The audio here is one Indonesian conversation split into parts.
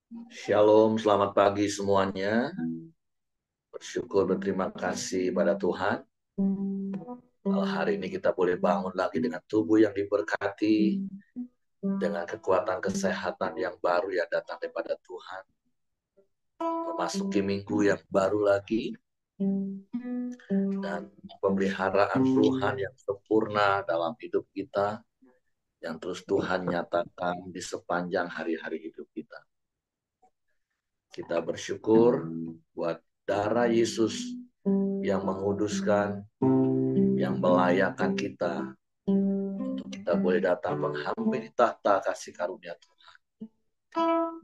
Shalom, selamat pagi semuanya. Bersyukur berterima kasih pada Tuhan. Hari ini kita boleh bangun lagi dengan tubuh yang diberkati, dengan kekuatan kesehatan yang baru yang datang daripada Tuhan. Memasuki minggu yang baru lagi, dan pemeliharaan Tuhan yang sempurna dalam hidup kita, yang terus Tuhan nyatakan di sepanjang hari-hari hidup kita. Kita bersyukur buat darah Yesus yang menguduskan, yang melayakkan kita untuk kita boleh datang menghampiri tahta kasih karunia Tuhan,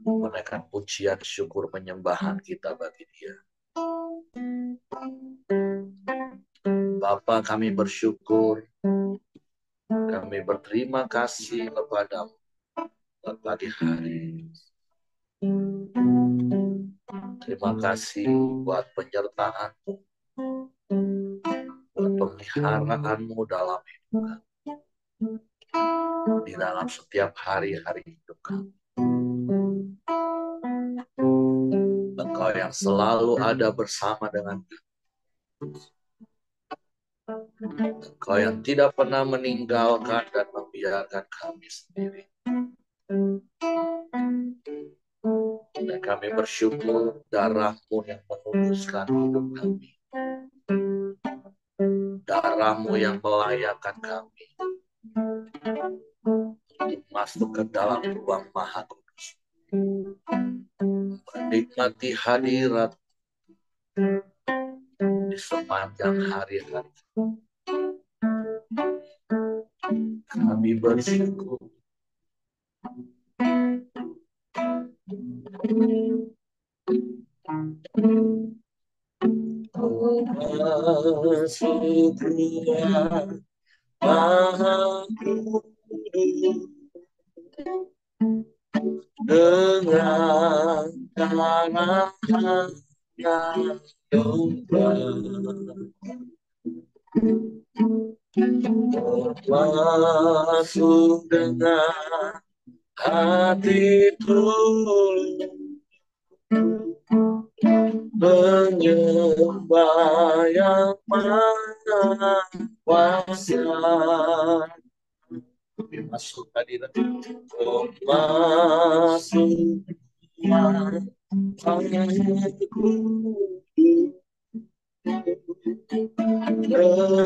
menaikkan pujian, syukur, penyembahan kita bagi Dia. Bapa, kami bersyukur, kami berterima kasih kepadamu buat pagi hari. Terima kasih buat penyertaan, buat pemeliharaanmu dalam hidup kami, di dalam setiap hari-hari hidup kami. Engkau yang selalu ada bersama dengan kami. Engkau yang tidak pernah meninggalkan dan membiarkan kami sendiri. Dan kami bersyukur darah-Mu yang menguduskan hidup kami. Darah-Mu yang melayakkan kami untuk masuk ke dalam ruang Maha Kudus, menikmati hadirat di sepanjang hari-hari. Kami bersyukur masuk ruang Maha Kudus dengan tangan yang domba, masuk dengan hati tulus, menyembah yang maha kuasa. Masuk hadirat, masuk dengan darah masuk dengan hati tulus, menyembah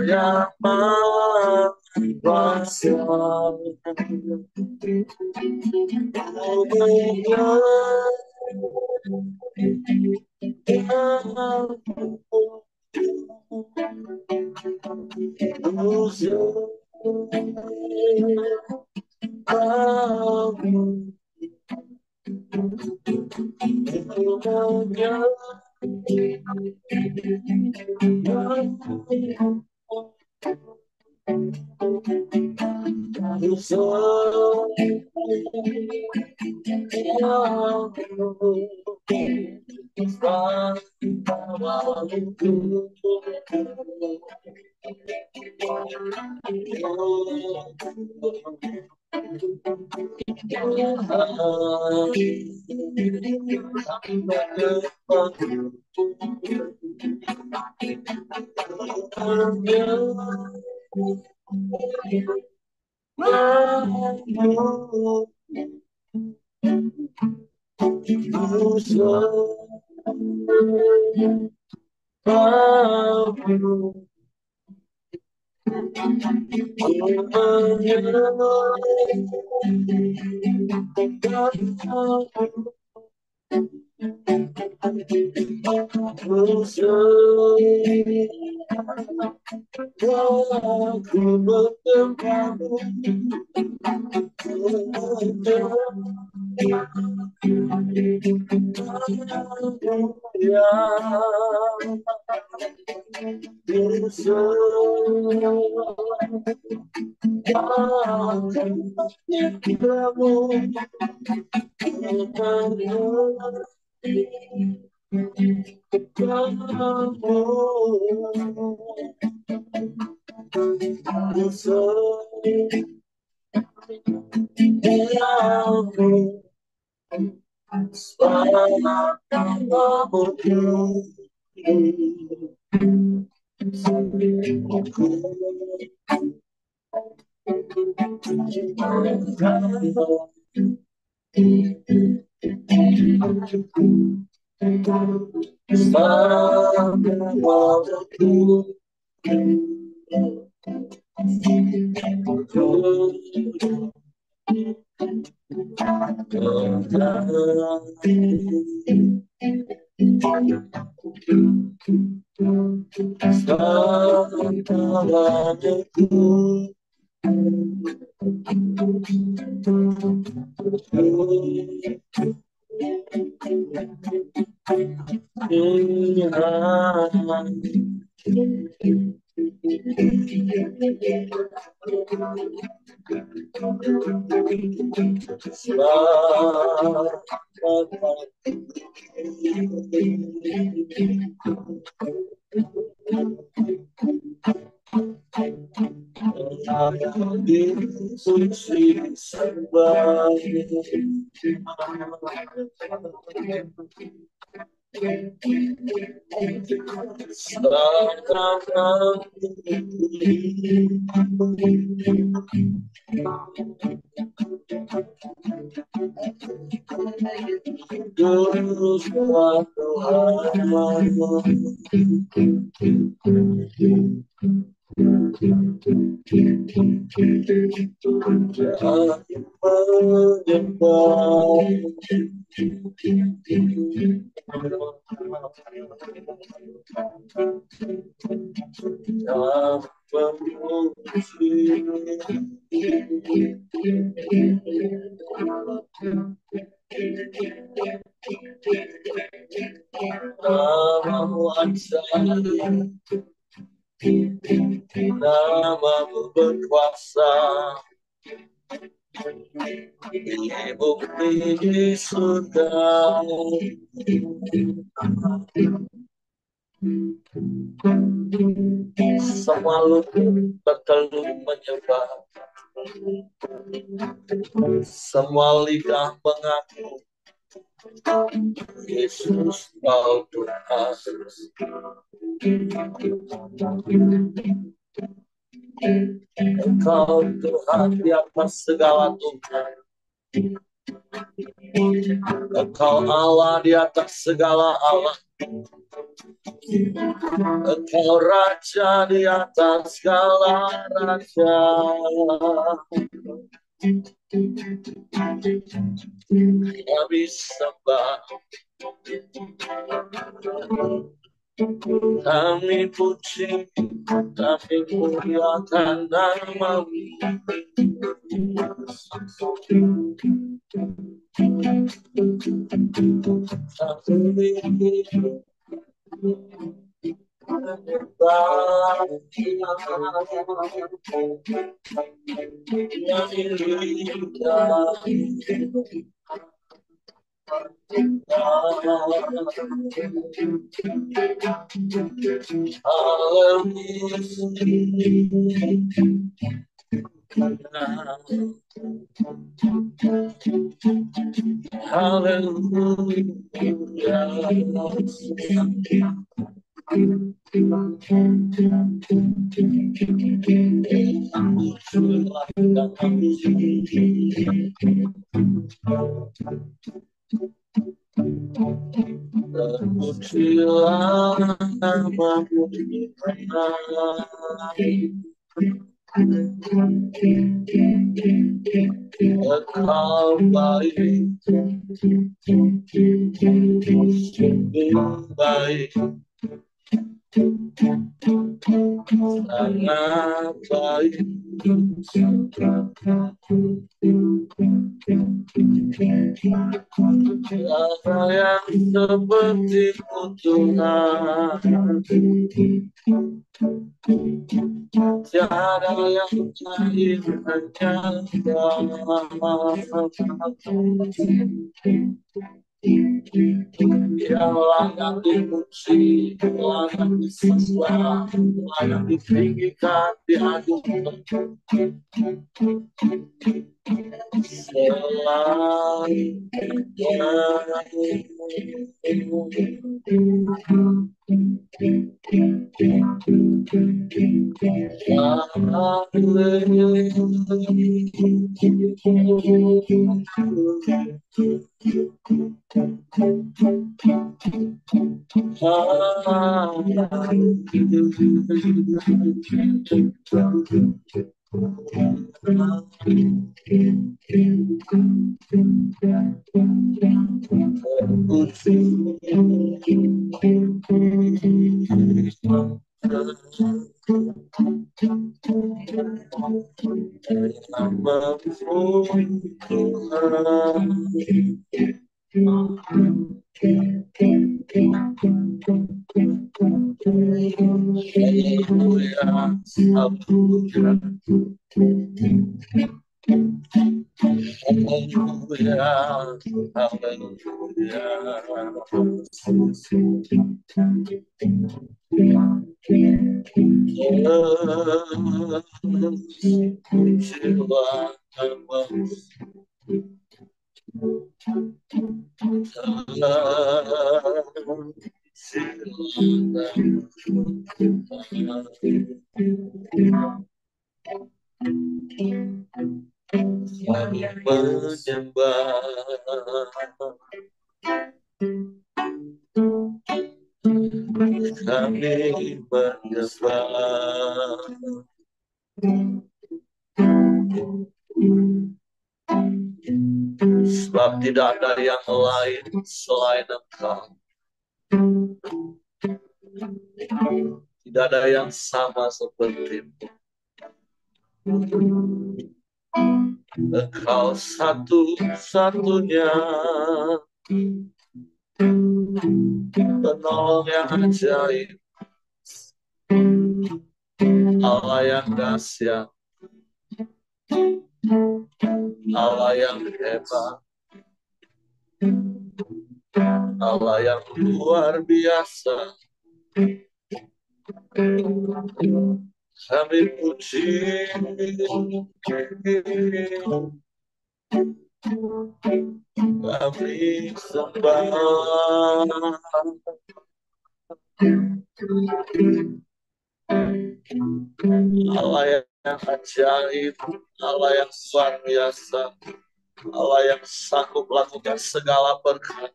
yang maha kuasa. Namamu ansari, namamu berkuasa, bukti di surga. Semua lutut bertelur menyembah, semua lidah mengaku Yesus kau Tuhan. Engkau Tuhan di atas segala Tuhan. Engkau Allah di atas segala Allah. Engkau Raja di atas segala Raja. Kami sembah. Kami puji, kami muliakan nama-Mu. Terpujilah nama-Mu Engkau baik, sungguh baik, sangat baik. Tiada yang seperti-Mu Tuhan, tiada yang lain hanya yang layak dipuji, layak disembah, layak ditinggikan, diagungkan. Kami menyembah. Sebab tidak ada yang lain selain Engkau. Tidak ada yang sama seperti-Mu. Engkau satu-satunya penolong yang ajaib, Allah yang dahsyat, Allah yang hebat, Allah yang luar biasa. Kami puji, kami sembah. Allah yang ajaib, Allah yang luar biasa, Allah yang sanggup melakukan segala perkara.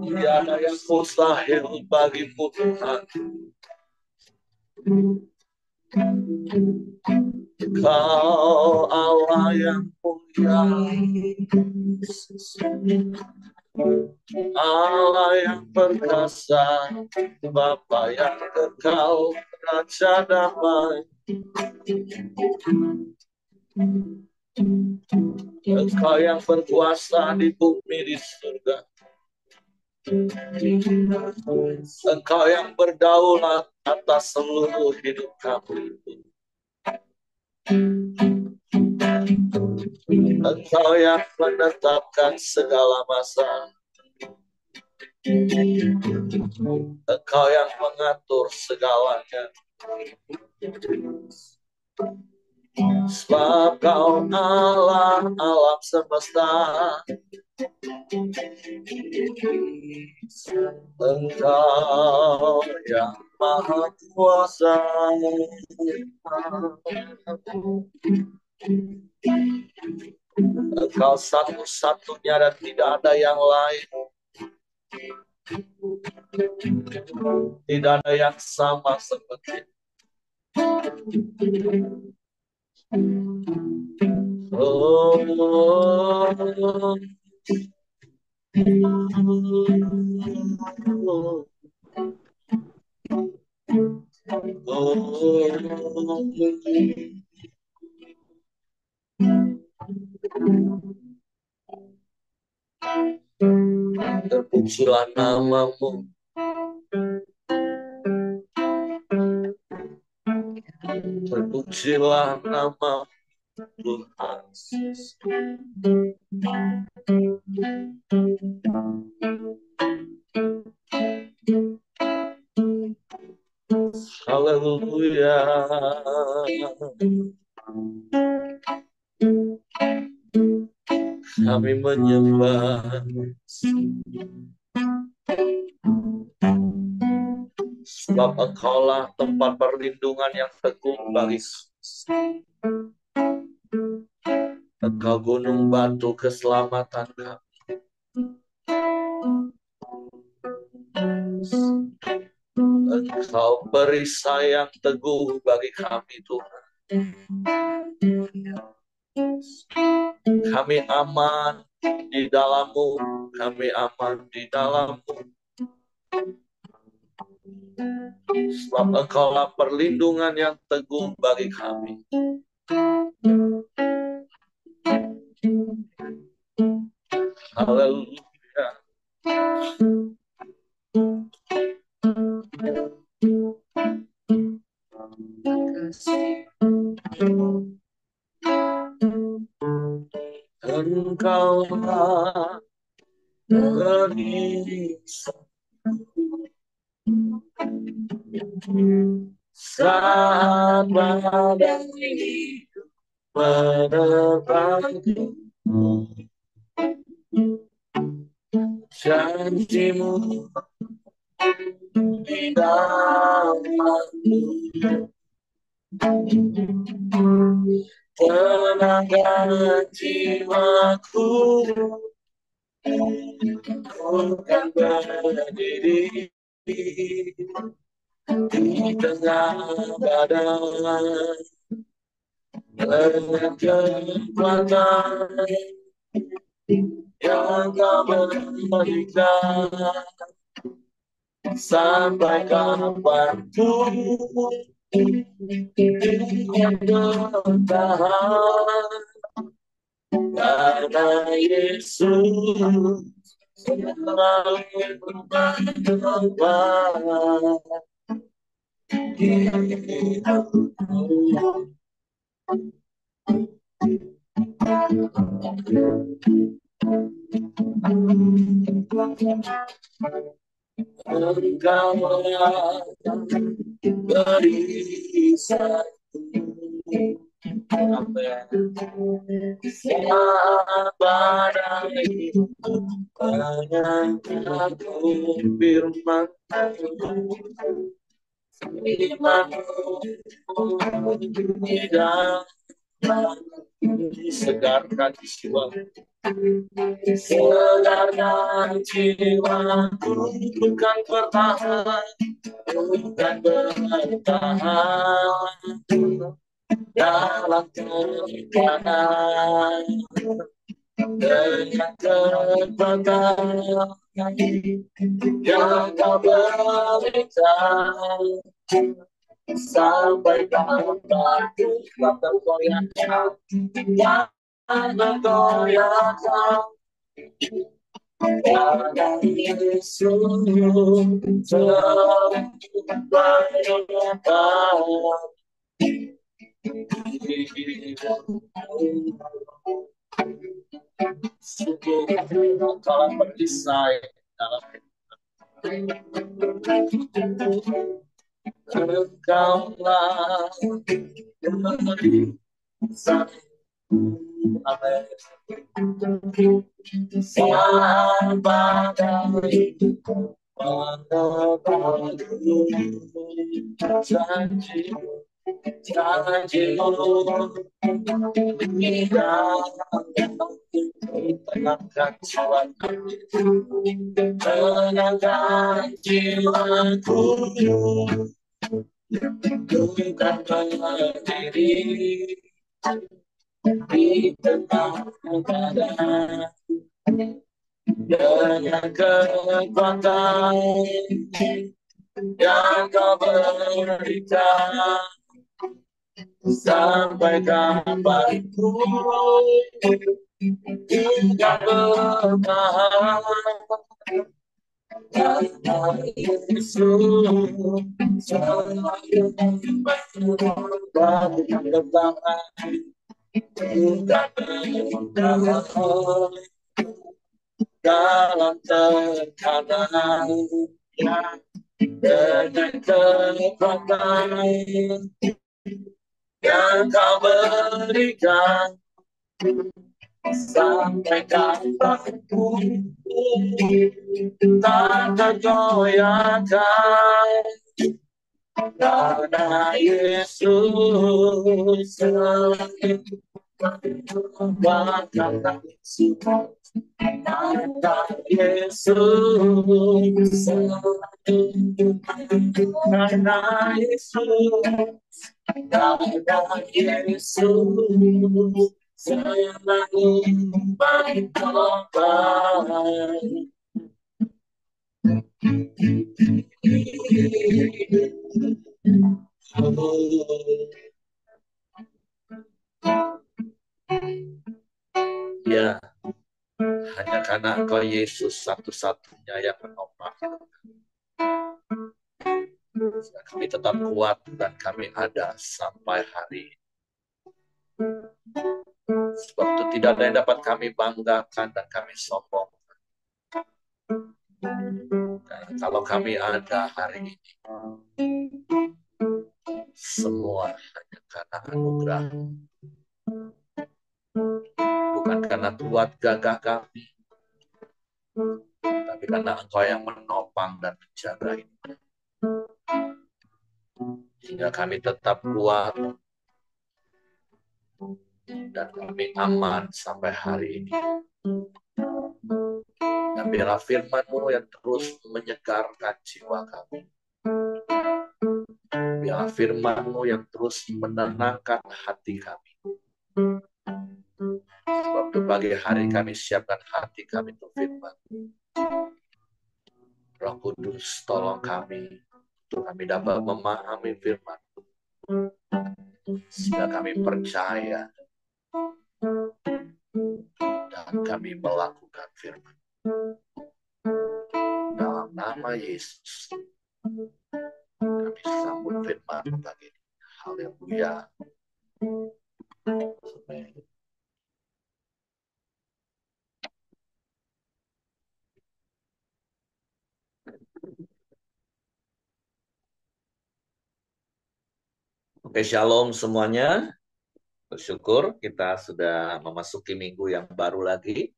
Tiada yang mustahil bagi-Mu Tuhan. Kau Allah yang mulia, Allah yang perkasa, Bapa yang kekal, Raja damai. Engkau yang berkuasa di bumi di surga. Engkau yang berdaulat atas seluruh hidup kami. Engkau yang menetapkan segala masa. Engkau yang mengatur segalanya. Sebab Kau Allah alam semesta. Engkau yang maha kuasa. Engkau satu-satunya dan tidak ada yang lain. Tidak ada yang sama seperti. Oh, terpujilah namamu. Terpujilah nama Tuhan. Haleluya. Kami menyembah. Sebab Engkaulah tempat perlindungan yang teguh bagi Engkau gunung batu keselamatan kami. Engkau perisai yang teguh bagi kami Tuhan. Kami aman di dalam-Mu, kami aman di dalam-Mu. Sebab Engkaulah perlindungan yang teguh bagi kami. Haleluya. Engkaulah perisai saat badai menerbangi. Janji-Mu di dalam-Mu, tenaga jiwaku, ku kan berdiri di tengah badai dengan kekuatan yang Kau berikan. Sampai kapanpun yang bertahan, karena Yesus selalu berubah hidupku. Engkaulah perisai saat badai menyatakan firman-Mu, tidak segarkan jiwa, segarkan jiwaku, bukan bertahan, bukan bertahan dalam kemungkinan. dengan kekuatan yang kau berikan, sampai kapan kita tergoyahkan, yang menggoyahkan. Pada Yesus telah berdisai dalam Engkaulah beri Amin. Siapa dari menepati janji janji-Mu, tenangkan jiwaku, tenangkan jiwaku, bukan berdiri di tengah keadaan, dengan kekuatan yang kau berikan, sampai kapanpun hingga bertahan. Karena Yesus selalu bagi kebenaran, hingga bertahan dalam tekanan, dengan kekuatan yang kau berikan, sampai kapanpun tak tergoyahkan. Karena Yesus selalu bahkan karena Yesus selalu, karena Yesus, karena Yesus selalu baik tobat. Ya, hanya karena Engkau Yesus satu-satunya yang menopang kami tetap kuat dan kami ada sampai hari ini. Sebab itu tidak ada yang dapat kami banggakan dan kami sombong. Dan kalau kami ada hari ini, semua hanya karena anugerah. Bukan karena kuat gagah kami, tapi karena Engkau yang menopang dan menjaga ini. Hingga kami tetap kuat dan kami aman sampai hari ini. Dan biarlah firman-Mu yang terus menyegarkan jiwa kami. Biarlah firman-Mu yang terus menenangkan hati kami. Sebab itu pagi hari kami siapkan hati kami untuk firman. Roh Kudus tolong kami untuk kami dapat memahami firman, sehingga kami percaya dan kami melakukan firman. Dalam nama Yesus kami sambut firman pagi ini. Haleluya. Amin. Oke, shalom semuanya. Bersyukur kita sudah memasuki minggu yang baru lagi.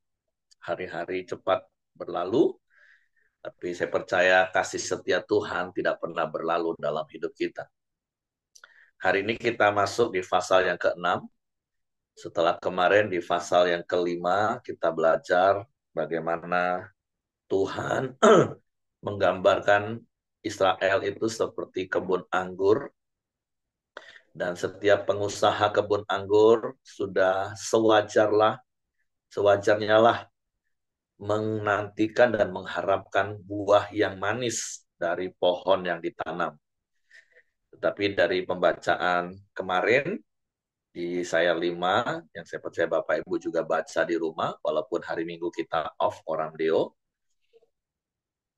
Hari-hari cepat berlalu, tapi saya percaya kasih setia Tuhan tidak pernah berlalu dalam hidup kita. Hari ini kita masuk di pasal yang ke-6. Setelah kemarin di pasal yang ke-5 kita belajar bagaimana Tuhan menggambarkan Israel itu seperti kebun anggur, dan setiap pengusaha kebun anggur sudah sewajarlah sewajarnya lah menantikan dan mengharapkan buah yang manis dari pohon yang ditanam. Tetapi dari pembacaan kemarin di saya 5, yang saya percaya Bapak Ibu juga baca di rumah, walaupun hari Minggu kita off orang Deo,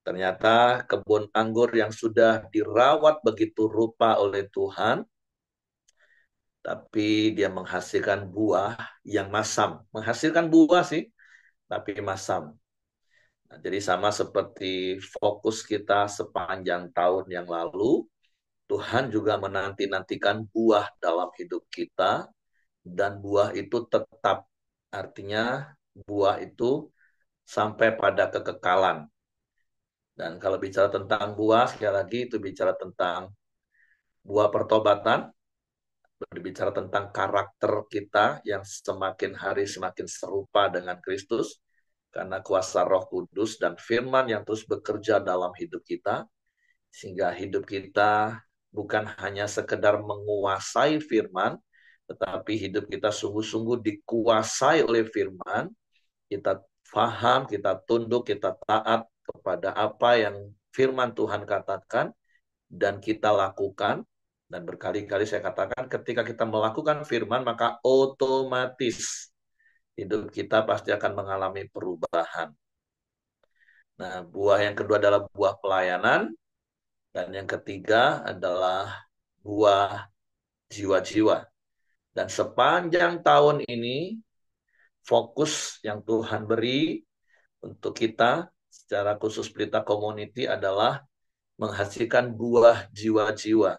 ternyata kebun anggur yang sudah dirawat begitu rupa oleh Tuhan, tapi dia menghasilkan buah yang masam. Menghasilkan buah sih, tapi masam. Nah, jadi sama seperti fokus kita sepanjang tahun yang lalu, Tuhan juga menanti-nantikan buah dalam hidup kita, dan buah itu tetap. Artinya buah itu sampai pada kekekalan. Dan kalau bicara tentang buah, sekali lagi itu bicara tentang buah pertobatan, berbicara tentang karakter kita yang semakin hari semakin serupa dengan Kristus, karena kuasa Roh Kudus dan firman yang terus bekerja dalam hidup kita, sehingga hidup kita bukan hanya sekedar menguasai firman, tetapi hidup kita sungguh-sungguh dikuasai oleh firman, kita faham, kita tunduk, kita taat kepada apa yang firman Tuhan katakan, dan kita lakukan. Dan berkali-kali saya katakan, ketika kita melakukan firman, maka otomatis hidup kita pasti akan mengalami perubahan. Nah, buah yang kedua adalah buah pelayanan, dan yang ketiga adalah buah jiwa-jiwa. Dan sepanjang tahun ini, fokus yang Tuhan beri untuk kita, secara khusus Pelita Community, adalah menghasilkan buah jiwa-jiwa.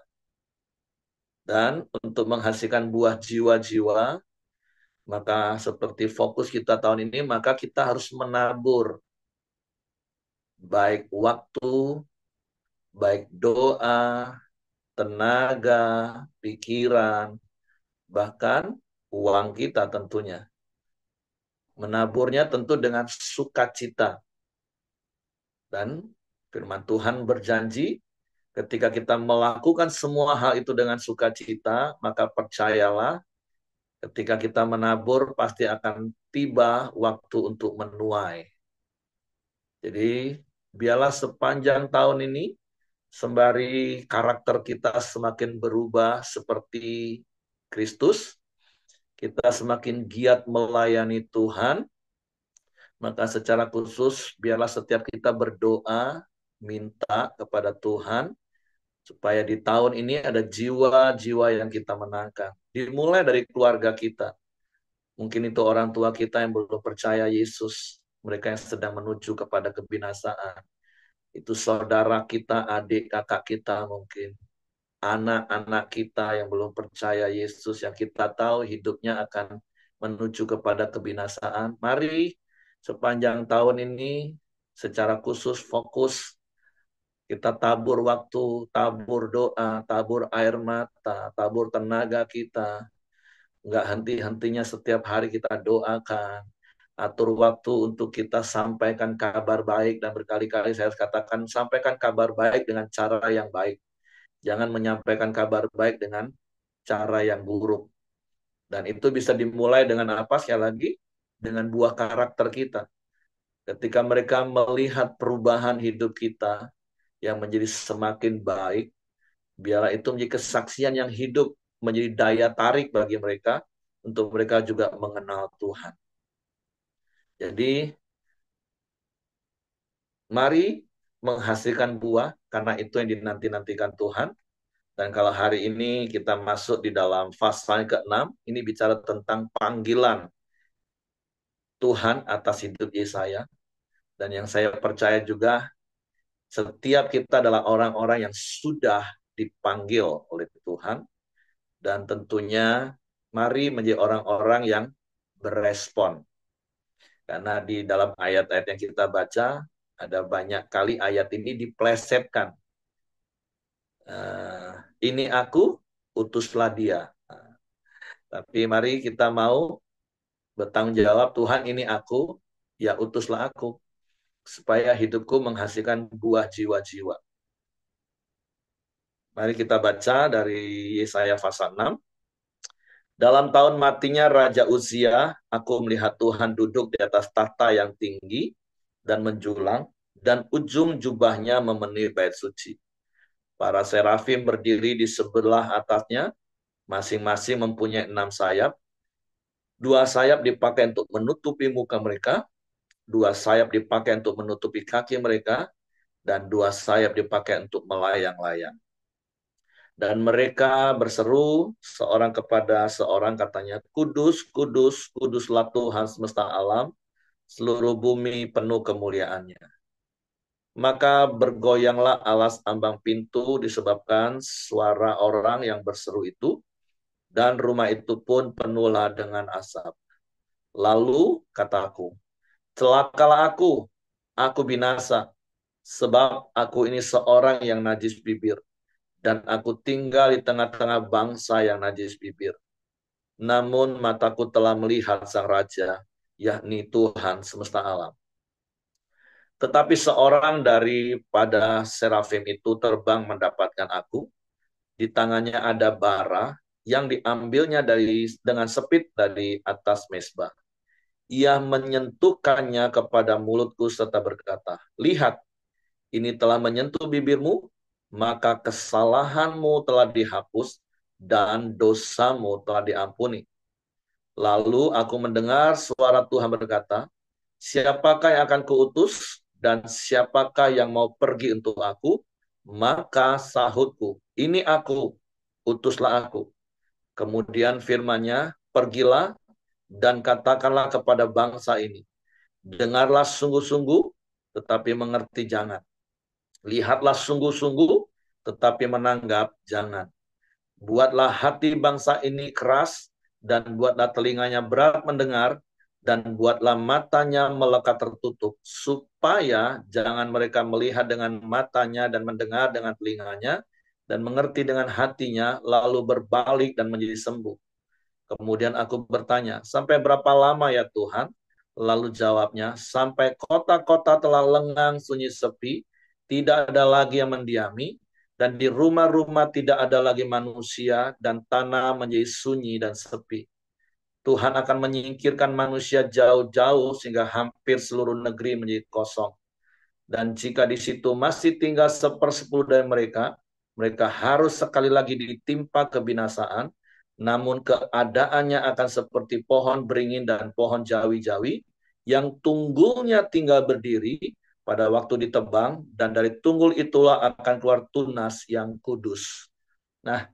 Dan untuk menghasilkan buah jiwa-jiwa, maka seperti fokus kita tahun ini, maka kita harus menabur baik waktu, baik doa, tenaga, pikiran, bahkan uang kita tentunya. Menaburnya tentu dengan sukacita. Dan firman Tuhan berjanji, ketika kita melakukan semua hal itu dengan sukacita, maka percayalah, ketika kita menabur, pasti akan tiba waktu untuk menuai. Jadi, biarlah sepanjang tahun ini, sembari karakter kita semakin berubah seperti Kristus, kita semakin giat melayani Tuhan, maka secara khusus, biarlah setiap kita berdoa, minta kepada Tuhan, supaya di tahun ini ada jiwa-jiwa yang kita menangkan. Dimulai dari keluarga kita. Mungkin itu orang tua kita yang belum percaya Yesus. Mereka yang sedang menuju kepada kebinasaan. Itu saudara kita, adik, kakak kita mungkin. Anak-anak kita yang belum percaya Yesus, yang kita tahu hidupnya akan menuju kepada kebinasaan. Mari sepanjang tahun ini secara khusus fokus kita tabur waktu, tabur doa, tabur air mata, tabur tenaga kita. Enggak henti-hentinya setiap hari kita doakan. Atur waktu untuk kita sampaikan kabar baik, dan berkali-kali saya katakan, sampaikan kabar baik dengan cara yang baik. Jangan menyampaikan kabar baik dengan cara yang buruk. Dan itu bisa dimulai dengan apa? Sekali lagi, dengan buah karakter kita. Ketika mereka melihat perubahan hidup kita yang menjadi semakin baik, biarlah itu menjadi kesaksian yang hidup, menjadi daya tarik bagi mereka untuk mereka juga mengenal Tuhan. Jadi, mari menghasilkan buah, karena itu yang dinanti-nantikan Tuhan. Dan kalau hari ini kita masuk di dalam pasal ke-6, ini bicara tentang panggilan Tuhan atas hidup Yesaya. Dan yang saya percaya juga, setiap kita adalah orang-orang yang sudah dipanggil oleh Tuhan. Dan tentunya mari menjadi orang-orang yang berespon. Karena di dalam ayat-ayat yang kita baca, ada banyak kali ayat ini diplesetkan. Ini aku, utuslah dia. Tapi mari kita mau bertanggung jawab, Tuhan ini aku, ya utuslah aku. Supaya hidupku menghasilkan buah jiwa-jiwa. Mari kita baca dari Yesaya pasal 6. Dalam tahun matinya Raja Uzia, aku melihat Tuhan duduk di atas tahta yang tinggi dan menjulang, dan ujung jubahnya memenuhi bait suci. Para serafim berdiri di sebelah atasnya, masing-masing mempunyai 6 sayap. 2 sayap dipakai untuk menutupi muka mereka, 2 sayap dipakai untuk menutupi kaki mereka, dan 2 sayap dipakai untuk melayang-layang. Dan mereka berseru seorang kepada seorang, katanya, Kudus, kudus, kuduslah Tuhan semesta alam, seluruh bumi penuh kemuliaannya. Maka bergoyanglah alas ambang pintu disebabkan suara orang yang berseru itu, dan rumah itu pun penuhlah dengan asap. Lalu kataku, celakalah aku binasa, sebab aku ini seorang yang najis bibir, dan aku tinggal di tengah-tengah bangsa yang najis bibir. Namun mataku telah melihat Sang Raja, yakni Tuhan semesta alam. Tetapi seorang daripada serafim itu terbang mendapatkan aku. Di tangannya ada bara yang diambilnya dengan sepit dari atas mezbah. Ia menyentuhkannya kepada mulutku serta berkata, lihat, ini telah menyentuh bibirmu, maka kesalahanmu telah dihapus dan dosamu telah diampuni. Lalu aku mendengar suara Tuhan berkata, siapakah yang akan kuutus dan siapakah yang mau pergi untuk aku? Maka sahutku, ini aku, utuslah aku. Kemudian firman-Nya, pergilah dan katakanlah kepada bangsa ini, dengarlah sungguh-sungguh, tetapi mengerti jangan. Lihatlah sungguh-sungguh, tetapi menanggap jangan. Buatlah hati bangsa ini keras, dan buatlah telinganya berat mendengar, dan buatlah matanya melekat tertutup, supaya jangan mereka melihat dengan matanya dan mendengar dengan telinganya, dan mengerti dengan hatinya, lalu berbalik dan menjadi sembuh. Kemudian aku bertanya, sampai berapa lama ya Tuhan? Lalu jawabnya, sampai kota-kota telah lengang sunyi sepi, tidak ada lagi yang mendiami, dan di rumah-rumah tidak ada lagi manusia, dan tanah menjadi sunyi dan sepi. Tuhan akan menyingkirkan manusia jauh-jauh sehingga hampir seluruh negeri menjadi kosong. Dan jika di situ masih tinggal 1/10 dari mereka, mereka harus sekali lagi ditimpa kebinasaan, namun keadaannya akan seperti pohon beringin dan pohon jawi-jawi, yang tunggulnya tinggal berdiri pada waktu ditebang, dan dari tunggul itulah akan keluar tunas yang kudus. Nah,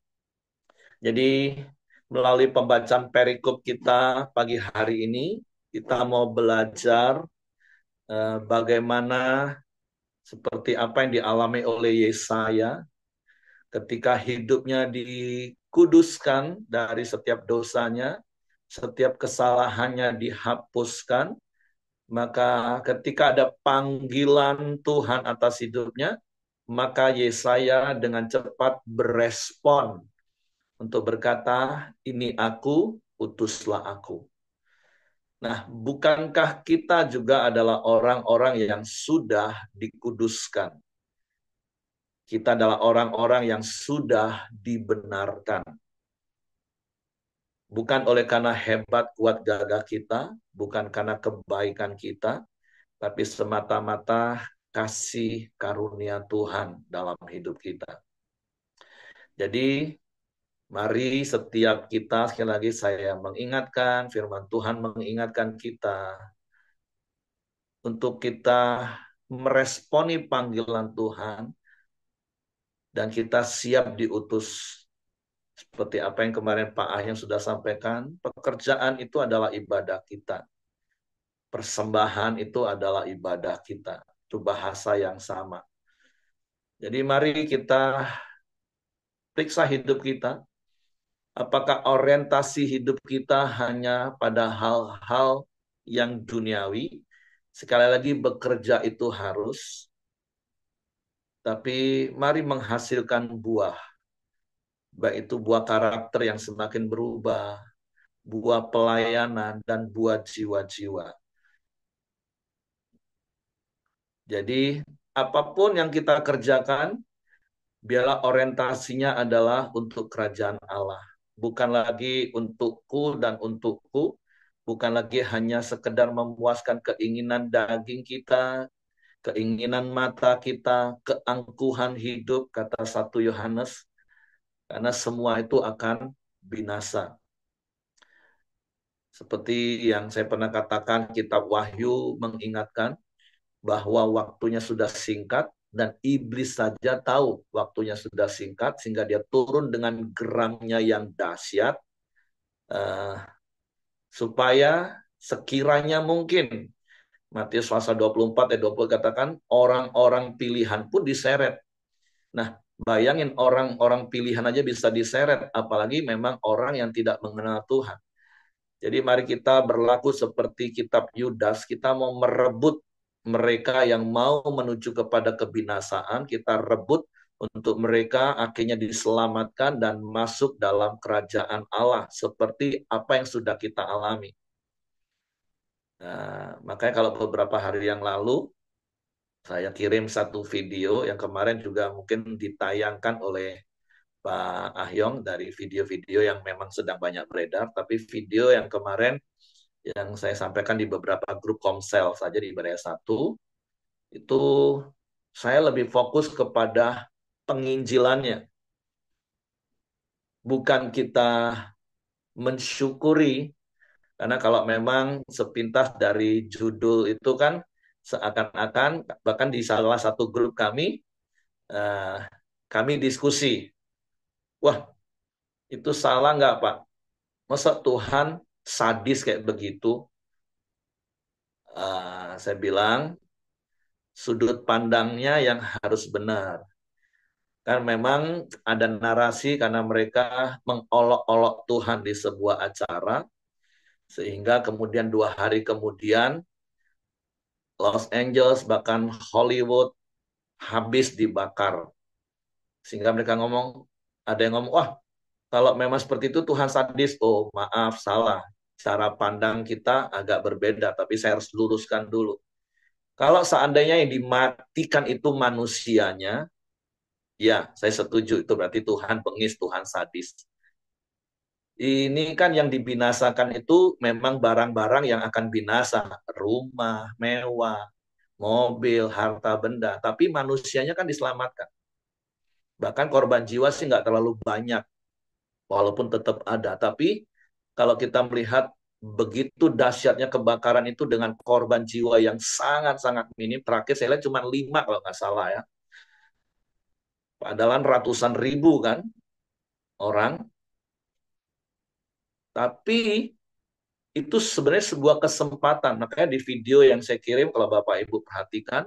jadi melalui pembacaan perikop kita pagi hari ini, kita mau belajar bagaimana seperti apa yang dialami oleh Yesaya ketika hidupnya dikuduskan dari setiap dosanya, setiap kesalahannya dihapuskan, maka ketika ada panggilan Tuhan atas hidupnya, maka Yesaya dengan cepat berespon untuk berkata, ini aku, utuslah aku. Nah, bukankah kita juga adalah orang-orang yang sudah dikuduskan? Kita adalah orang-orang yang sudah dibenarkan. Bukan oleh karena hebat kuat gagah kita, bukan karena kebaikan kita, tapi semata-mata kasih karunia Tuhan dalam hidup kita. Jadi, mari setiap kita, sekali lagi saya mengingatkan, firman Tuhan mengingatkan kita, untuk kita meresponi panggilan Tuhan, dan kita siap diutus. Seperti apa yang kemarin Pak Ahyang sudah sampaikan, pekerjaan itu adalah ibadah kita. Persembahan itu adalah ibadah kita. Itu bahasa yang sama. Jadi mari kita periksa hidup kita. Apakah orientasi hidup kita hanya pada hal-hal yang duniawi? Sekali lagi, bekerja itu harus. Tapi mari menghasilkan buah. Baik itu buah karakter yang semakin berubah, buah pelayanan, dan buah jiwa-jiwa. Jadi, apapun yang kita kerjakan, biarlah orientasinya adalah untuk kerajaan Allah. bukan lagi untukku dan untukku, bukan lagi hanya sekedar memuaskan keinginan daging kita, keinginan mata kita, keangkuhan hidup, kata 1 Yohanes, karena semua itu akan binasa. Seperti yang saya pernah katakan, kitab Wahyu mengingatkan bahwa waktunya sudah singkat dan iblis saja tahu waktunya sudah singkat sehingga dia turun dengan geramnya yang dahsyat uh, supaya sekiranya mungkin Matius pasal 24 ayat 20 katakan orang-orang pilihan pun diseret. Nah, bayangin orang-orang pilihan aja bisa diseret, apalagi memang orang yang tidak mengenal Tuhan. Jadi mari kita berlaku seperti kitab Yudas, kita mau merebut mereka yang mau menuju kepada kebinasaan, kita rebut untuk mereka akhirnya diselamatkan dan masuk dalam kerajaan Allah seperti apa yang sudah kita alami. Nah, makanya kalau beberapa hari yang lalu saya kirim satu video yang kemarin juga mungkin ditayangkan oleh Pak Ahyong dari video-video yang memang sedang banyak beredar, tapi video yang kemarin yang saya sampaikan di beberapa grup Komsel saja di Beraya 1, itu saya lebih fokus kepada penginjilannya. Bukan kita mensyukuri, karena kalau memang sepintas dari judul itu kan seakan-akan, bahkan di salah satu grup eh, kami diskusi, wah itu salah nggak Pak? Masa Tuhan sadis kayak begitu? Saya bilang, sudut pandangnya yang harus benar. Kan memang ada narasi karena mereka mengolok-olok Tuhan di sebuah acara, sehingga kemudian 2 hari kemudian Los Angeles bahkan Hollywood habis dibakar. Sehingga mereka ngomong, ada yang ngomong, wah kalau memang seperti itu Tuhan sadis. Oh maaf, salah. Cara pandang kita agak berbeda, tapi saya harus luruskan dulu. Kalau seandainya yang dimatikan itu manusianya, ya saya setuju, itu berarti Tuhan bengis, Tuhan sadis. Ini kan yang dibinasakan itu memang barang-barang yang akan binasa. Rumah, mewah, mobil, harta benda. Tapi manusianya kan diselamatkan. Bahkan korban jiwa sih nggak terlalu banyak. Walaupun tetap ada. Tapi kalau kita melihat begitu dahsyatnya kebakaran itu dengan korban jiwa yang sangat-sangat minim. Terakhir saya lihat cuma 5 kalau nggak salah ya. Padahal ratusan ribu kan orang. Tapi itu sebenarnya sebuah kesempatan. Makanya di video yang saya kirim, kalau Bapak Ibu perhatikan,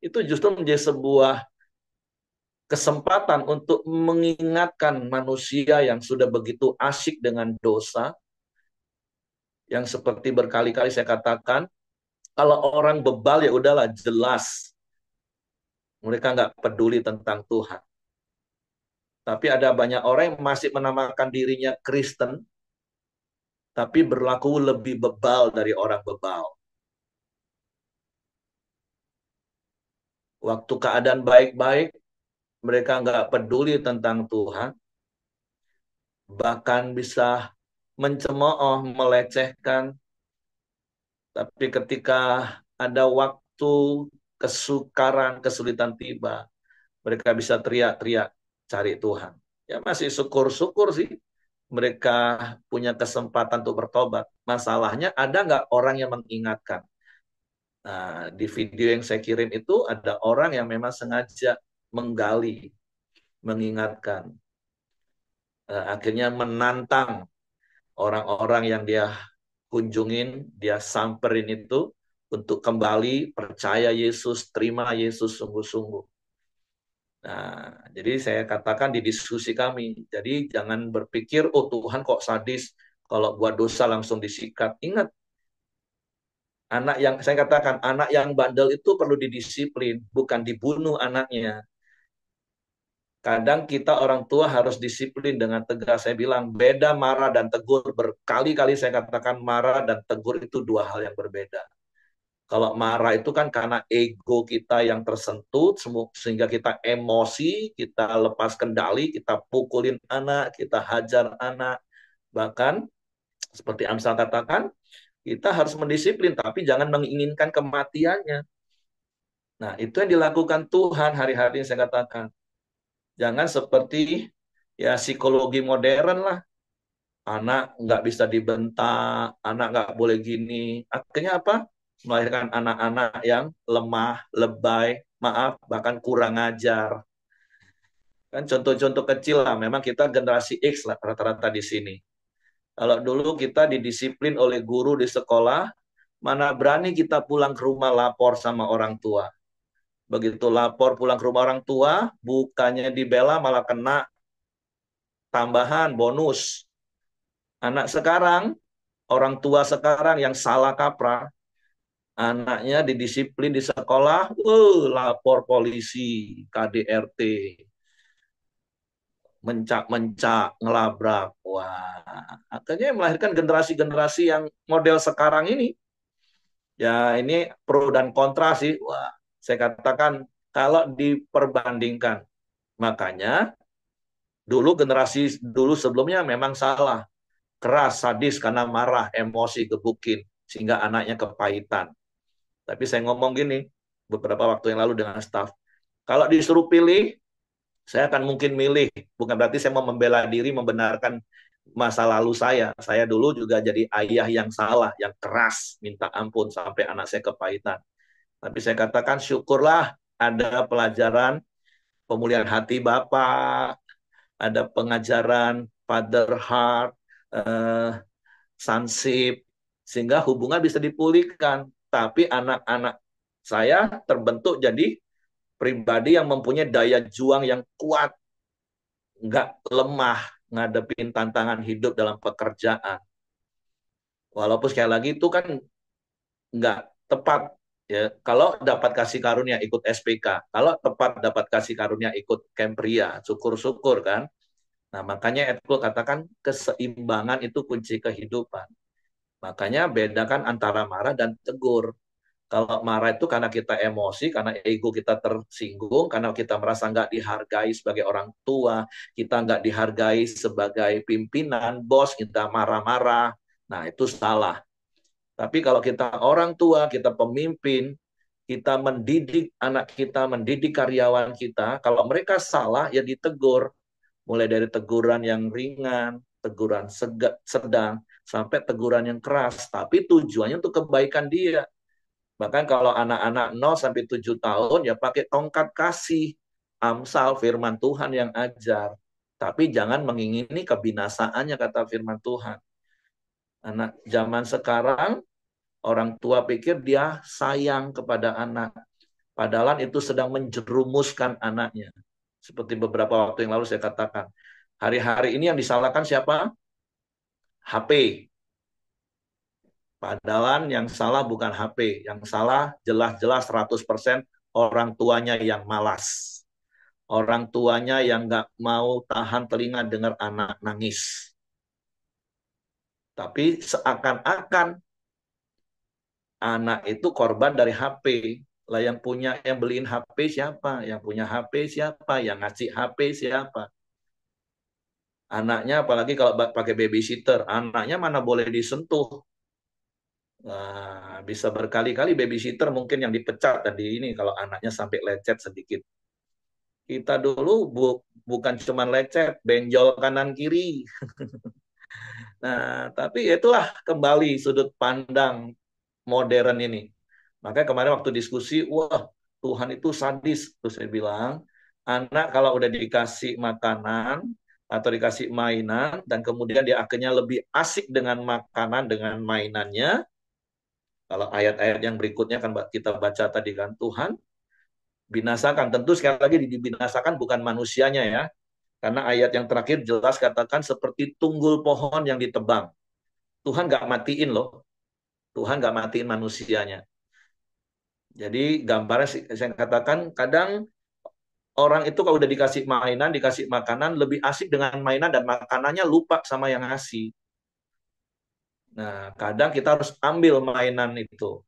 itu justru menjadi sebuah kesempatan untuk mengingatkan manusia yang sudah begitu asyik dengan dosa, yang seperti berkali-kali saya katakan, kalau orang bebal ya udahlah jelas, mereka nggak peduli tentang Tuhan. Tapi ada banyak orang yang masih menamakan dirinya Kristen, tapi berlaku lebih bebal dari orang bebal. Waktu keadaan baik-baik, mereka nggak peduli tentang Tuhan, bahkan bisa mencemooh, melecehkan. Tapi ketika ada waktu kesukaran, kesulitan tiba, mereka bisa teriak-teriak cari Tuhan. Ya masih syukur-syukur sih mereka punya kesempatan untuk bertobat. Masalahnya ada nggak orang yang mengingatkan? Nah, di video yang saya kirim itu ada orang yang memang sengaja menggali, mengingatkan. Akhirnya menantang orang-orang yang dia kunjungin, dia samperin itu untuk kembali percaya Yesus, terima Yesus sungguh-sungguh. Nah, jadi saya katakan di diskusi kami, jadi jangan berpikir, oh Tuhan kok sadis, kalau buat dosa langsung disikat. Ingat, anak yang saya katakan, anak yang bandel itu perlu didisiplin, bukan dibunuh anaknya. Kadang kita orang tua harus disiplin dengan tegas. Saya bilang beda marah dan tegur. Berkali-kali saya katakan marah dan tegur itu 2 hal yang berbeda. Kalau marah itu kan karena ego kita yang tersentuh, sehingga kita emosi, kita lepas kendali, kita pukulin anak, kita hajar anak. Bahkan seperti Amsal katakan, kita harus mendisiplin, tapi jangan menginginkan kematiannya. Nah, itu yang dilakukan Tuhan hari-hari yang saya katakan. Jangan seperti ya psikologi modern lah. Anak nggak bisa dibentak, anak nggak boleh gini. Akhirnya apa? Melahirkan anak-anak yang lemah, lebay, maaf, bahkan kurang ajar. Kan contoh-contoh kecil lah. Memang kita generasi X lah rata-rata di sini. Kalau dulu kita didisiplin oleh guru di sekolah, mana berani kita pulang ke rumah lapor sama orang tua. Begitu lapor pulang ke rumah orang tua, bukannya dibela malah kena tambahan bonus. Anak sekarang, orang tua sekarang yang salah kaprah, anaknya didisiplin di sekolah, lapor polisi, KDRT, mencak-mencak, ngelabrak. Wah, akhirnya melahirkan generasi-generasi yang model sekarang ini. Ya, ini pro dan kontra sih. Wah, saya katakan kalau diperbandingkan, makanya dulu generasi dulu sebelumnya memang salah. Keras, sadis karena marah, emosi, gebukin. Sehingga anaknya kepahitan. Tapi saya ngomong gini, beberapa waktu yang lalu dengan staf. Kalau disuruh pilih, saya akan mungkin milih. Bukan berarti saya mau membela diri, membenarkan masa lalu saya. Saya dulu juga jadi ayah yang salah, yang keras, minta ampun sampai anak saya kepahitan. Tapi saya katakan syukurlah ada pelajaran pemulihan hati Bapak, ada pengajaran Father Heart, eh, Sonship, sehingga hubungan bisa dipulihkan. Tapi anak-anak saya terbentuk jadi pribadi yang mempunyai daya juang yang kuat, nggak lemah ngadepin tantangan hidup dalam pekerjaan. Walaupun sekali lagi itu kan nggak tepat ya. Kalau dapat kasih karunia ikut SPK, kalau tepat dapat kasih karunia ikut Kempria, syukur-syukur kan. Nah, makanya Edko katakan keseimbangan itu kunci kehidupan. Makanya bedakan antara marah dan tegur. Kalau marah itu karena kita emosi, karena ego kita tersinggung, karena kita merasa nggak dihargai sebagai orang tua, kita nggak dihargai sebagai pimpinan, bos, kita marah-marah. Nah, itu salah. Tapi kalau kita orang tua, kita pemimpin, kita mendidik anak kita, mendidik karyawan kita, kalau mereka salah, ya ditegur. Mulai dari teguran yang ringan, teguran sedang, sampai teguran yang keras. Tapi tujuannya untuk kebaikan dia. Bahkan kalau anak-anak 0 sampai 7 tahun ya pakai tongkat kasih. Amsal firman Tuhan yang ajar. Tapi jangan mengingini kebinasaannya kata firman Tuhan. Anak zaman sekarang orang tua pikir dia sayang kepada anak. Padahal itu sedang menjerumuskan anaknya. Seperti beberapa waktu yang lalu saya katakan. Hari-hari ini yang disalahkan siapa? HP. Padahal yang salah bukan HP, yang salah jelas-jelas 100% orang tuanya yang malas. Orang tuanya yang nggak mau tahan telinga dengar anak nangis. Tapi seakan-akan anak itu korban dari HP. Lah yang punya, yang beliin HP siapa? Yang punya HP siapa? Yang ngasih HP siapa? Anaknya apalagi kalau pakai babysitter, anaknya mana boleh disentuh. Nah, bisa berkali-kali babysitter mungkin yang dipecat dan di ini kalau anaknya sampai lecet sedikit. Kita dulu bukan cuma lecet, benjol kanan kiri. Nah, tapi itulah kembali sudut pandang modern ini. Makanya kemarin waktu diskusi, wah Tuhan itu sadis. Terus saya bilang, anak kalau udah dikasih makanan atau dikasih mainan dan kemudian dia akhirnya lebih asik dengan makanan, dengan mainannya, kalau ayat-ayat yang berikutnya kan kita baca tadi kan, Tuhan binasakan. Tentu sekali lagi dibinasakan bukan manusianya ya. Karena ayat yang terakhir jelas katakan seperti tunggul pohon yang ditebang. Tuhan nggak matiin loh. Tuhan nggak matiin manusianya. Jadi gambarnya saya katakan kadang orang itu kalau udah dikasih mainan, dikasih makanan, lebih asik dengan mainan dan makanannya lupa sama yang ngasih. Nah, kadang kita harus ambil mainan itu.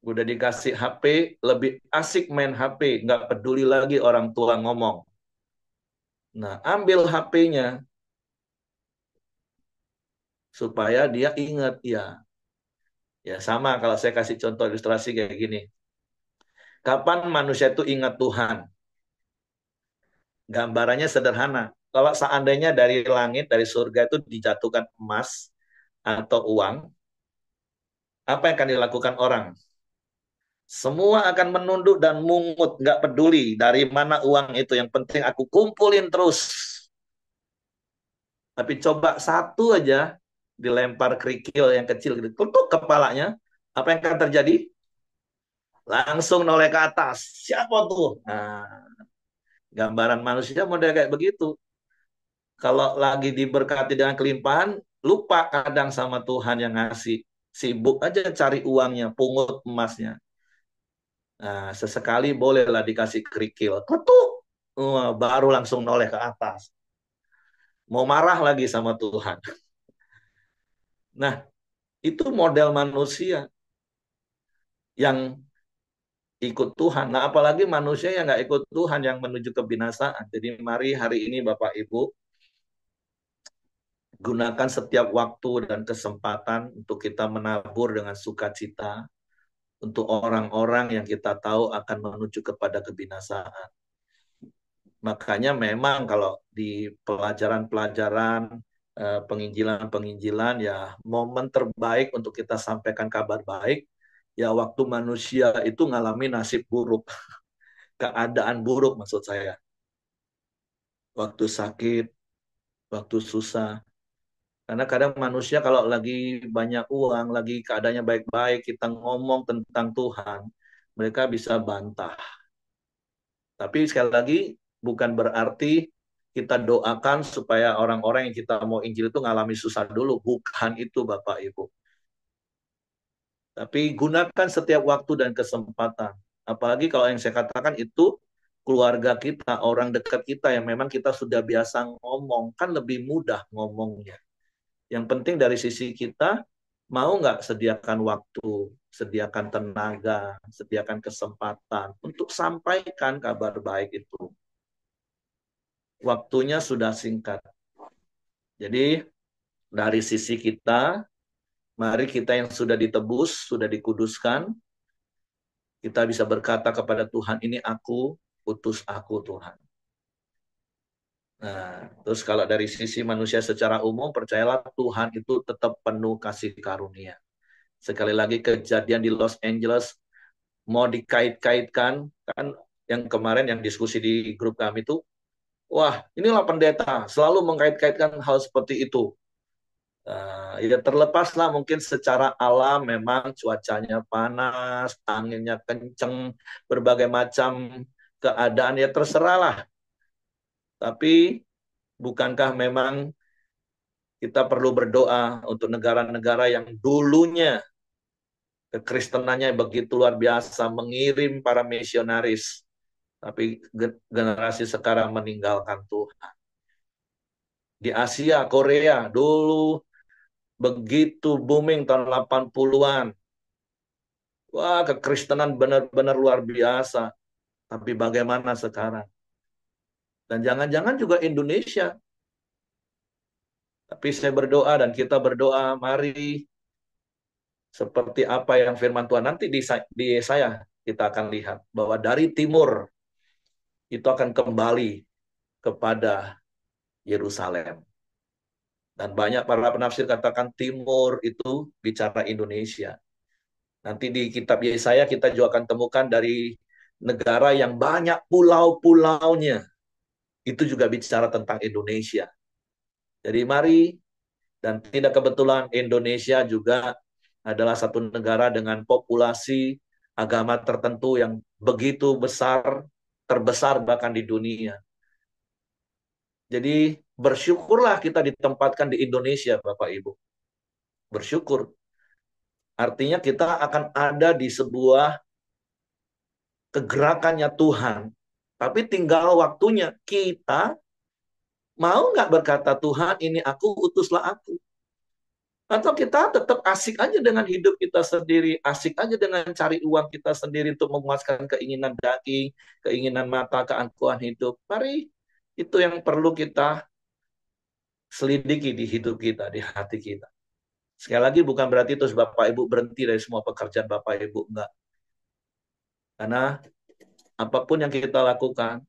Udah dikasih HP, lebih asik main HP, nggak peduli lagi orang tua ngomong. Nah, ambil HP-nya supaya dia ingat ya. Ya sama kalau saya kasih contoh ilustrasi kayak gini. Kapan manusia itu ingat Tuhan? Gambarannya sederhana. Kalau seandainya dari langit, dari surga itu dijatuhkan emas atau uang, apa yang akan dilakukan orang? Semua akan menunduk dan mungut, nggak peduli dari mana uang itu. Yang penting aku kumpulin terus. Tapi coba satu aja dilempar kerikil yang kecil, gitu, tutup kepalanya, apa yang akan terjadi? Langsung noleh ke atas. Siapa tuh? Nah, gambaran manusia model kayak begitu. Kalau lagi diberkati dengan kelimpahan, lupa kadang sama Tuhan yang ngasih. Sibuk aja cari uangnya, pungut emasnya. Nah, sesekali bolehlah dikasih kerikil. Ketuk. Wah, baru langsung noleh ke atas. Mau marah lagi sama Tuhan. Nah, itu model manusia yang ikut Tuhan. Nah, apalagi manusia yang nggak ikut Tuhan yang menuju kebinasaan. Jadi mari hari ini Bapak Ibu gunakan setiap waktu dan kesempatan untuk kita menabur dengan sukacita untuk orang-orang yang kita tahu akan menuju kepada kebinasaan. Makanya memang kalau di pelajaran-pelajaran penginjilan-penginjilan ya momen terbaik untuk kita sampaikan kabar baik ya waktu manusia itu ngalami nasib buruk, keadaan buruk maksud saya. Waktu sakit, waktu susah. Karena kadang manusia kalau lagi banyak uang, lagi keadaannya baik-baik, kita ngomong tentang Tuhan, mereka bisa bantah. Tapi sekali lagi, bukan berarti kita doakan supaya orang-orang yang kita mau Injil itu ngalami susah dulu. Bukan itu Bapak Ibu. Tapi gunakan setiap waktu dan kesempatan. Apalagi kalau yang saya katakan itu keluarga kita, orang dekat kita yang memang kita sudah biasa ngomong, kan lebih mudah ngomongnya. Yang penting dari sisi kita, mau nggak sediakan waktu, sediakan tenaga, sediakan kesempatan untuk sampaikan kabar baik itu. Waktunya sudah singkat. Jadi dari sisi kita, mari kita yang sudah ditebus, sudah dikuduskan, kita bisa berkata kepada Tuhan, ini aku, utus aku Tuhan. Nah, terus kalau dari sisi manusia secara umum, percayalah Tuhan itu tetap penuh kasih karunia. Sekali lagi kejadian di Los Angeles, mau dikait-kaitkan, kan yang kemarin yang diskusi di grup kami itu, wah inilah pendeta, selalu mengkait-kaitkan hal seperti itu. Ya terlepaslah mungkin secara alam memang cuacanya panas, anginnya kenceng, berbagai macam keadaan ya terserahlah. Tapi bukankah memang kita perlu berdoa untuk negara-negara yang dulunya kekristenannya begitu luar biasa, mengirim para misionaris, tapi generasi sekarang meninggalkan Tuhan. Di Asia, Korea, dulu begitu booming tahun 80-an. Wah, kekristenan benar-benar luar biasa. Tapi bagaimana sekarang? Dan jangan-jangan juga Indonesia. Tapi saya berdoa dan kita berdoa, mari seperti apa yang firman Tuhan. Nanti di Yesaya kita akan lihat bahwa dari timur itu akan kembali kepada Yerusalem. Dan banyak para penafsir katakan timur itu bicara Indonesia. Nanti di kitab Yesaya kita juga akan temukan dari negara yang banyak pulau-pulaunya. Itu juga bicara tentang Indonesia. Jadi mari, dan tidak kebetulan Indonesia juga adalah satu negara dengan populasi agama tertentu yang begitu besar, terbesar bahkan di dunia. Jadi bersyukurlah kita ditempatkan di Indonesia, Bapak Ibu. Bersyukur. Artinya kita akan ada di sebuah kegerakannya Tuhan. Tapi tinggal waktunya kita mau nggak berkata Tuhan ini aku utuslah aku. Atau kita tetap asik aja dengan hidup kita sendiri, asik aja dengan cari uang kita sendiri untuk memuaskan keinginan daging, keinginan mata, keangkuhan hidup. Mari, itu yang perlu kita selidiki di hidup kita, di hati kita. Sekali lagi bukan berarti terus Bapak Ibu berhenti dari semua pekerjaan Bapak Ibu, enggak. Karena apapun yang kita lakukan,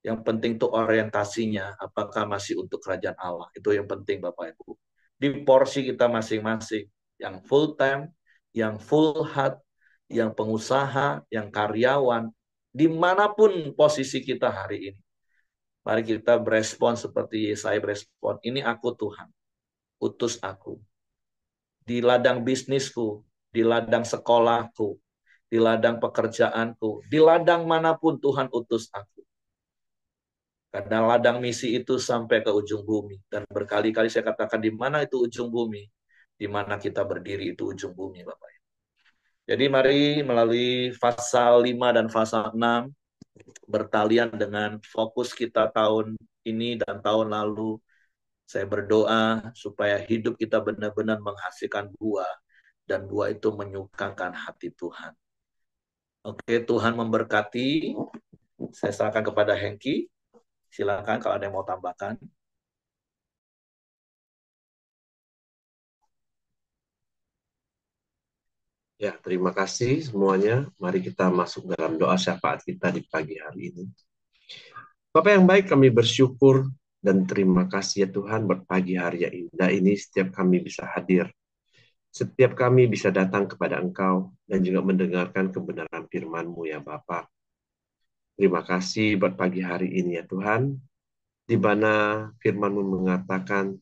yang penting tuh orientasinya, apakah masih untuk kerajaan Allah. Itu yang penting Bapak Ibu. Di porsi kita masing-masing, yang full time, yang full heart, yang pengusaha, yang karyawan, dimanapun posisi kita hari ini. Mari kita berespon seperti saya berespon. Ini aku Tuhan, utus aku. Di ladang bisnisku, di ladang sekolahku, di ladang pekerjaanku, di ladang manapun Tuhan utus aku. Karena ladang misi itu sampai ke ujung bumi. Dan berkali-kali saya katakan di mana itu ujung bumi. Di mana kita berdiri itu ujung bumi, Bapak. Jadi mari melalui pasal 5 dan pasal 6 bertalian dengan fokus kita tahun ini dan tahun lalu. Saya berdoa supaya hidup kita benar-benar menghasilkan buah. Dan buah itu menyukakan hati Tuhan. Oke, Tuhan memberkati. Saya serahkan kepada Hengki. Silakan kalau ada yang mau tambahkan. Ya, terima kasih semuanya. Mari kita masuk dalam doa syafaat kita di pagi hari ini. Bapak yang baik, kami bersyukur dan terima kasih ya Tuhan buat pagi hari yang indah ini setiap kami bisa hadir. Setiap kami bisa datang kepada Engkau dan juga mendengarkan kebenaran firman-Mu ya Bapa. Terima kasih buat pagi hari ini ya Tuhan, di mana firman-Mu mengatakan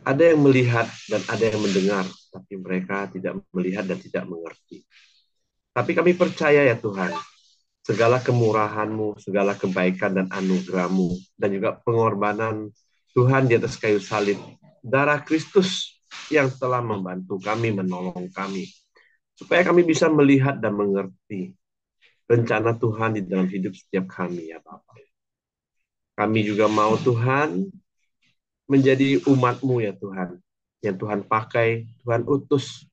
ada yang melihat dan ada yang mendengar, tapi mereka tidak melihat dan tidak mengerti. Tapi kami percaya ya Tuhan, segala kemurahan-Mu, segala kebaikan dan anugerah-Mu, dan juga pengorbanan Tuhan di atas kayu salib, darah Kristus yang telah membantu kami, menolong kami, supaya kami bisa melihat dan mengerti rencana Tuhan di dalam hidup setiap kami ya Bapak. Kami juga mau Tuhan menjadi umat-Mu ya Tuhan, yang Tuhan pakai, Tuhan utus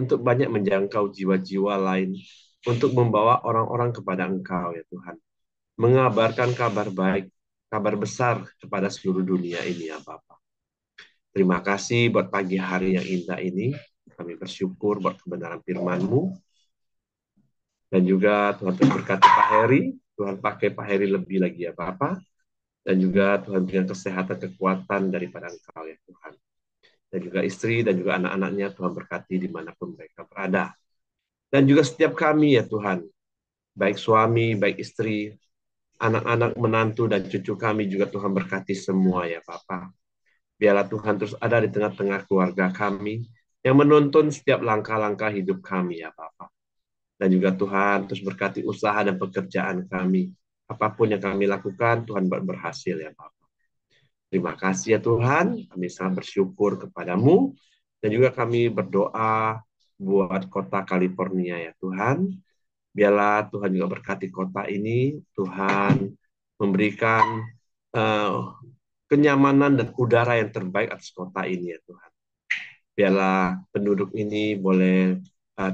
untuk banyak menjangkau jiwa-jiwa lain, untuk membawa orang-orang kepada Engkau ya Tuhan. Mengabarkan kabar baik, kabar besar kepada seluruh dunia ini ya Bapak. Terima kasih buat pagi hari yang indah ini. Kami bersyukur buat kebenaran firman-Mu. Dan juga Tuhan berkati Pak Heri. Tuhan pakai Pak Heri lebih lagi ya Bapak. Dan juga Tuhan berikan kesehatan, kekuatan daripada Engkau ya Tuhan. Dan juga istri dan juga anak-anaknya Tuhan berkati dimanapun mereka berada. Dan juga setiap kami ya Tuhan. Baik suami, baik istri, anak-anak, menantu, dan cucu kami juga Tuhan berkati semua ya Bapak. Biarlah Tuhan terus ada di tengah-tengah keluarga kami yang menuntun setiap langkah-langkah hidup kami ya Bapak. Dan juga Tuhan terus berkati usaha dan pekerjaan kami. Apapun yang kami lakukan, Tuhan berhasil ya Bapak. Terima kasih ya Tuhan, kami sangat bersyukur kepadamu. Dan juga kami berdoa buat kota California ya Tuhan. Biarlah Tuhan juga berkati kota ini, Tuhan memberikan uh, kenyamanan dan udara yang terbaik atas kota ini ya Tuhan. Biarlah penduduk ini boleh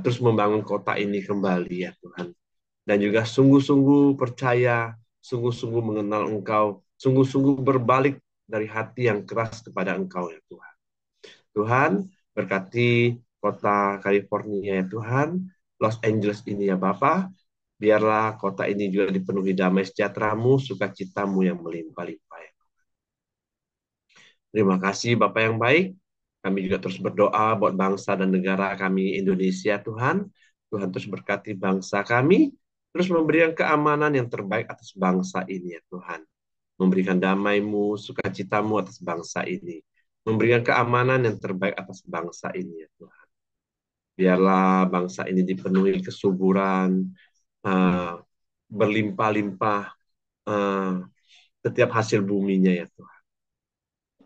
terus membangun kota ini kembali ya Tuhan. Dan juga sungguh-sungguh percaya, sungguh-sungguh mengenal Engkau, sungguh-sungguh berbalik dari hati yang keras kepada Engkau ya Tuhan. Tuhan berkati kota California ya Tuhan, Los Angeles ini ya Bapa. Biarlah kota ini juga dipenuhi damai sejahtera-Mu, sukacita-Mu yang melimpah-limpah. Terima kasih Bapak yang baik. Kami juga terus berdoa buat bangsa dan negara kami Indonesia Tuhan. Tuhan terus berkati bangsa kami, terus memberikan keamanan yang terbaik atas bangsa ini ya Tuhan. Memberikan damai-Mu, sukacita-Mu atas bangsa ini. Memberikan keamanan yang terbaik atas bangsa ini ya Tuhan. Biarlah bangsa ini dipenuhi kesuburan, berlimpah-limpah setiap hasil buminya ya Tuhan.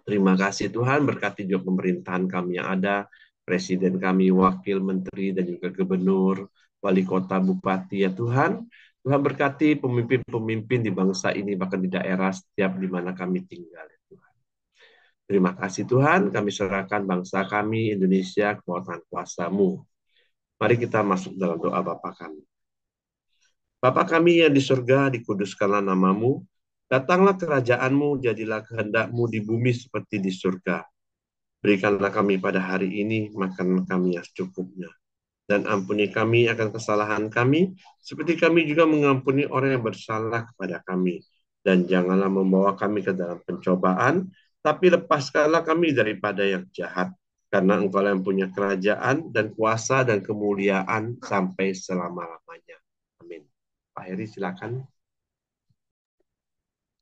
Terima kasih Tuhan, berkati juga pemerintahan kami yang ada, presiden kami, wakil menteri, dan juga gubernur, wali kota, bupati ya Tuhan. Tuhan berkati pemimpin-pemimpin di bangsa ini, bahkan di daerah setiap di mana kami tinggal ya Tuhan. Terima kasih Tuhan, kami serahkan bangsa kami, Indonesia, ke tangan kuasa-Mu. Mari kita masuk dalam doa Bapa kami. Bapa kami yang di surga, dikuduskanlah namamu, datanglah kerajaan-Mu, jadilah kehendak-Mu di bumi seperti di surga. Berikanlah kami pada hari ini makan kami yang secukupnya. Dan ampuni kami akan kesalahan kami, seperti kami juga mengampuni orang yang bersalah kepada kami. Dan janganlah membawa kami ke dalam pencobaan, tapi lepaskanlah kami daripada yang jahat. Karena Engkau yang punya kerajaan dan kuasa dan kemuliaan sampai selama-lamanya. Amin. Pak Heri silakan.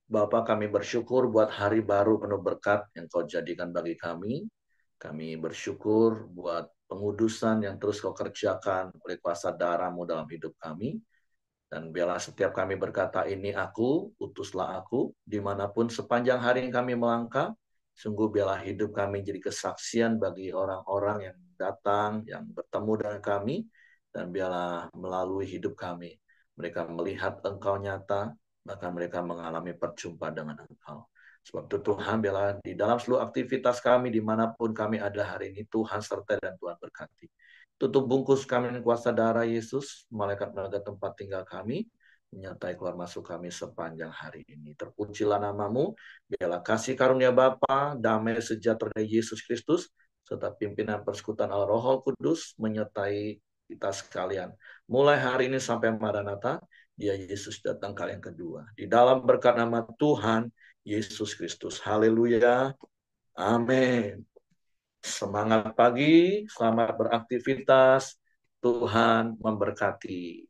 Bapak, kami bersyukur buat hari baru penuh berkat yang Kau jadikan bagi kami. Kami bersyukur buat pengudusan yang terus Kau kerjakan oleh kuasa darah-Mu dalam hidup kami. Dan biarlah setiap kami berkata, ini aku, utuslah aku, dimanapun sepanjang hari yang kami melangkah, sungguh biarlah hidup kami jadi kesaksian bagi orang-orang yang datang, yang bertemu dengan kami, dan biarlah melalui hidup kami, mereka melihat Engkau nyata, bahkan mereka mengalami perjumpaan dengan Engkau. Sebab itu Tuhan, biarlah di dalam seluruh aktivitas kami, dimanapun kami ada hari ini, Tuhan sertai dan Tuhan berkati. Tutup bungkus kami dengan kuasa darah Yesus, malaikat menjaga tempat tinggal kami, menyertai keluar masuk kami sepanjang hari ini. Terpujilah namamu, biarlah kasih karunia Bapa, damai sejahtera dari Yesus Kristus, serta pimpinan persekutuan Allah Roh Kudus menyertai kita sekalian. Mulai hari ini sampai Maranatha, dia Yesus datang kali yang kedua. Di dalam berkat nama Tuhan Yesus Kristus. Haleluya. Amin. Semangat pagi, selamat beraktivitas. Tuhan memberkati.